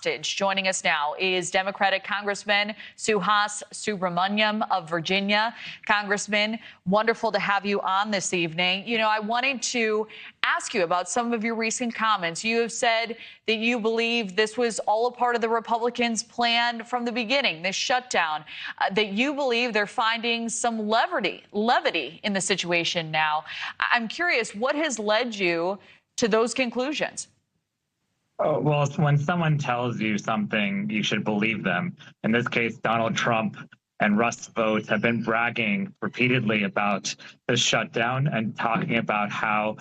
Joining us now is Democratic Congressman Subramanyam of Virginia. Congressman, wonderful to have you on this evening. You know, I wanted to ask you about some of your recent comments. You have said that you believe this was all a part of the Republicans' plan from the beginning, this shutdown, that you believe they're finding some levity in the situation now. I'm curious, what has led you to those conclusions? Oh, well, when someone tells you something, you should believe them. In this case, Donald Trump and Russ Vought have been bragging repeatedly about the shutdown and talking about how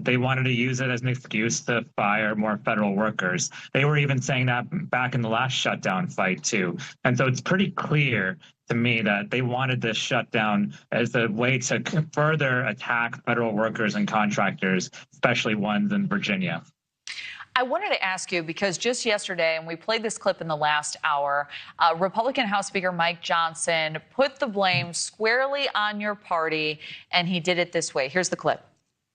they wanted to use it as an excuse to fire more federal workers. They were even saying that back in the last shutdown fight, too. And so it's pretty clear to me that they wanted this shutdown as a way to further attack federal workers and contractors, especially ones in Virginia. I wanted to ask you, because just yesterday, and we played this clip in the last hour, Republican House Speaker Mike Johnson put the blame squarely on your party, and he did it this way. Here's the clip.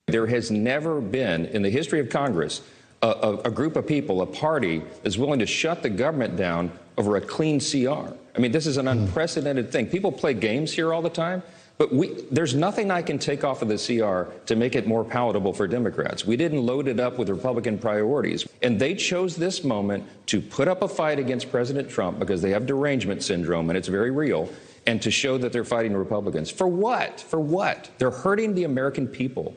There has never been in the history of Congress a group of people, a party, that's willing to shut the government down over a clean CR. I mean, this is an unprecedented thing. People play games here all the time. But there's nothing I can take off of the CR to make it more palatable for Democrats. We didn't load it up with Republican priorities. And they chose this moment to put up a fight against President Trump because they have derangement syndrome, and it's very real, and to show that they're fighting Republicans. For what? For what? They're hurting the American people.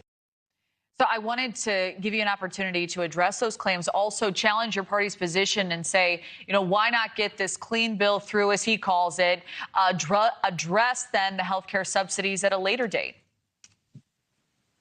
So I wanted to give you an opportunity to address those claims, also challenge your party's position and say, you know, why not get this clean bill through, as he calls it, address then the health care subsidies at a later date?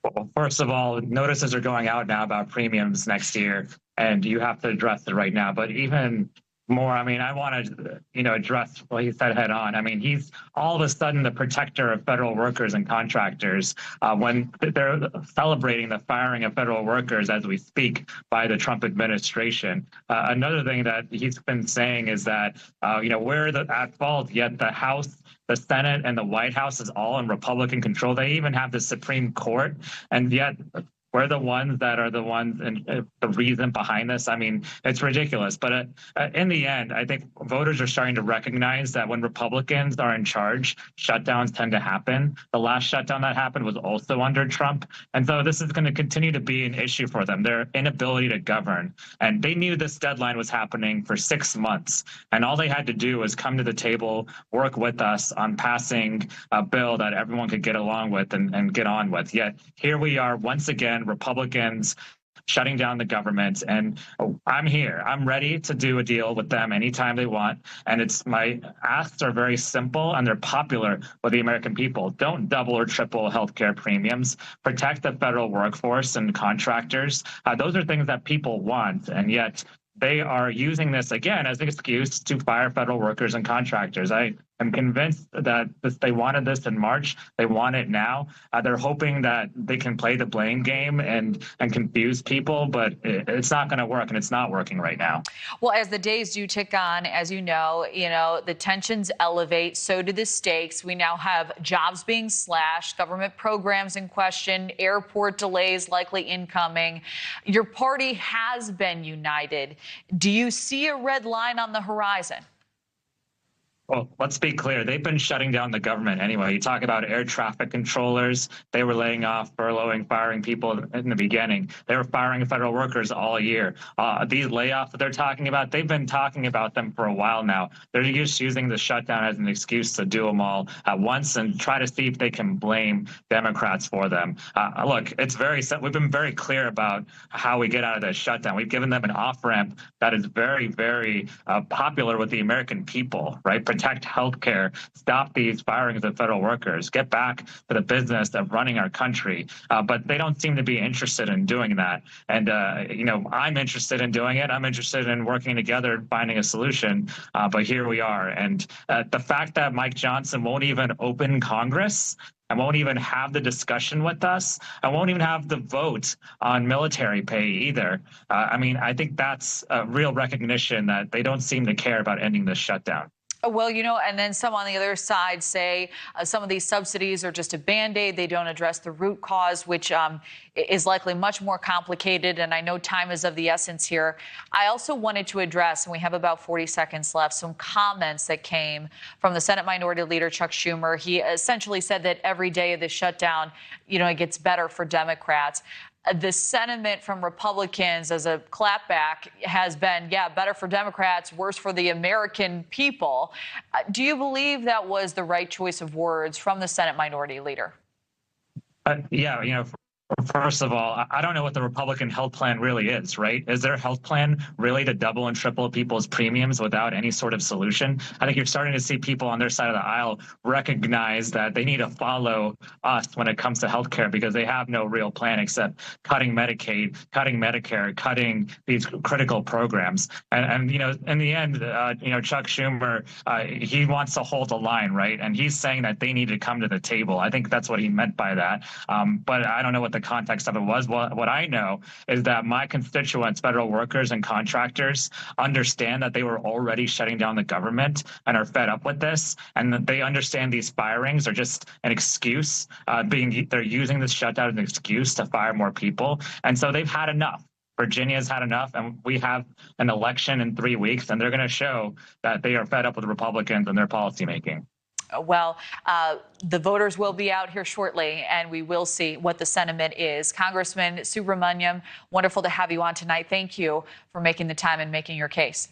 Well, first of all, notices are going out now about premiums next year, and you have to address it right now. But even more, I mean, I want to, address what he said head on. I mean, he's all of a sudden the protector of federal workers and contractors when they're celebrating the firing of federal workers as we speak by the Trump administration. Another thing that he's been saying is that, we're at fault, yet the House, the Senate, and the White House is all in Republican control. They even have the Supreme Court, and yet we're the ones that are the ones and the reason behind this. I mean, it's ridiculous. But in the end, I think voters are starting to recognize that when Republicans are in charge, shutdowns tend to happen. The last shutdown that happened was also under Trump. And so this is going to continue to be an issue for them, their inability to govern. And they knew this deadline was happening for 6 months. And all they had to do was come to the table, work with us on passing a bill that everyone could get along with and get on with. Yet here we are once again, Republicans shutting down the government, and I'm here. I'm ready to do a deal with them anytime they want. And my asks are very simple, and they're popular with the American people. Don't double or triple healthcare premiums. Protect the federal workforce and contractors. Those are things that people want, and yet they are using this again as an excuse to fire federal workers and contractors. I am convinced that they wanted this in March. They want it now. They're hoping that they can play the blame game and confuse people, but it's not going to work, and it's not working right now. Well, as the days do tick on, as you know, the tensions elevate. So do the stakes. We now have jobs being slashed, government programs in question, airport delays likely incoming. Your party has been united. Do you see a red line on the horizon? Well, let's be clear. They've been shutting down the government anyway. You talk about air traffic controllers. They were laying off, furloughing, firing people in the beginning. They were firing federal workers all year. These layoffs that they're talking about, they've been talking about them for a while now. They're just using the shutdown as an excuse to do them all at once and try to see if they can blame Democrats for them. Look, we've been very clear about how we get out of this shutdown. We've given them an off-ramp that is very, very popular with the American people, right? Protect healthcare, stop these firings of federal workers, get back to the business of running our country. But they don't seem to be interested in doing that. And, I'm interested in doing it. I'm interested in working together, finding a solution. But here we are. And the fact that Mike Johnson won't even open Congress and won't even have the discussion with us, and won't even have the vote on military pay either. I think that's a real recognition that they don't seem to care about ending this shutdown. Well, and then some on the other side say some of these subsidies are just a Band-Aid. They don't address the root cause, which is likely much more complicated. And I know time is of the essence here. I also wanted to address, and we have about 40 seconds left, some comments that came from the Senate Minority Leader, Chuck Schumer. He essentially said that every day of the shutdown, it gets better for Democrats. The sentiment from Republicans as a clapback has been, better for Democrats, worse for the American people. Do you believe that was the right choice of words from the Senate Minority Leader? First of all, I don't know what the Republican health plan really is, right? Is their health plan really to double and triple people's premiums without any sort of solution? I think you're starting to see people on their side of the aisle recognize that they need to follow us when it comes to healthcare because they have no real plan except cutting Medicaid, cutting Medicare, cutting these critical programs. And in the end, Chuck Schumer, he wants to hold the line, right? And he's saying that they need to come to the table. I think that's what he meant by that. But I don't know what the context of it was. What I know is that my constituents, federal workers and contractors, understand that they were already shutting down the government and are fed up with this, and that they understand these firings are just an excuse. They're using this shutdown as an excuse to fire more people, and so they've had enough. Virginia's had enough, and we have an election in 3 weeks, and they're going to show that they are fed up with Republicans and their policymaking. Well, the voters will be out here shortly, and we will see what the sentiment is. Congressman Subramanyam, wonderful to have you on tonight. Thank you for making the time and making your case.